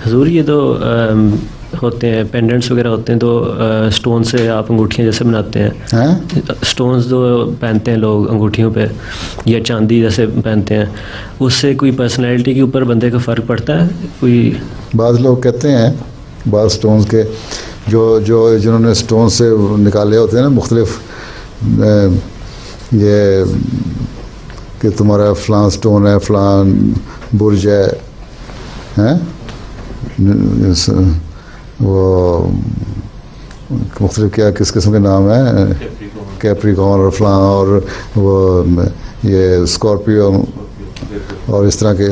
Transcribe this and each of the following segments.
हजूर ये तो होते हैं पेंडेंट्स वगैरह होते हैं, तो स्टोन से आप अंगूठियाँ जैसे बनाते हैं, स्टोन्स जो पहनते हैं लोग अंगूठियों पे या चांदी जैसे पहनते हैं, उससे कोई पर्सनैलिटी के ऊपर बंदे का फ़र्क पड़ता है कोई? बाद लोग कहते हैं, बाद स्टोन्स के जिन्होंने स्टोन से निकाले होते हैं ना मुख्तलिफ, ये कि तुम्हारा फ़लाँ स्टोन है, फ़लाँ बुर्ज है, वो मुख्तलिफ क्या किस किस्म के नाम है, कैप्रिकॉर्न और फ़लाँ और वो ये स्कॉर्पियो और इस तरह के,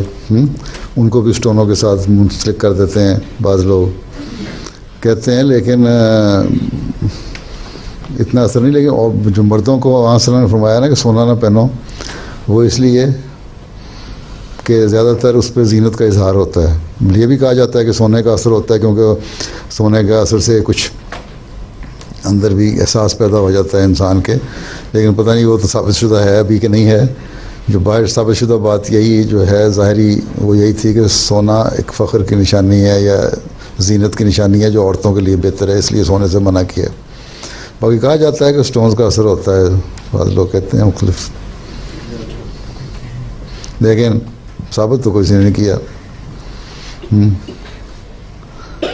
उनको भी स्टोनों के साथ मुंसलिक कर देते हैं बाज़ लोग कहते हैं। लेकिन इतना असर नहीं। लेकिन और जो मर्दों को वहाँ से ने फरमाया ना कि सोना ना पहनो, वो इसलिए कि ज़्यादातर उस पर ज़ीनत का इजहार होता है। ये भी कहा जाता है कि सोने का असर होता है, क्योंकि सोने के असर से कुछ अंदर भी एहसास पैदा हो जाता है इंसान के। लेकिन पता नहीं वो तो साबितशुदा है अभी कि नहीं है। जो बाहर साबितशुदा बात यही जो है ज़ाहरी, वो यही थी कि सोना एक फ़ख्र की निशानी है या ज़ीनत की निशानी है जो औरतों के लिए बेहतर है, इसलिए सोने से मना किया। बाकी कहा जाता है कि स्टोन्स का असर होता है, बाद लोग कहते हैं मुख्तलिफ, लेकिन साबित तो किसी ने नहीं किया।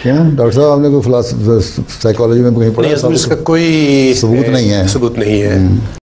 क्या डॉक्टर साहब, आपने कोई साइकोलॉजी में कहीं पढ़ा? नहीं, इसका कोई सबूत नहीं है। सबूत नहीं है।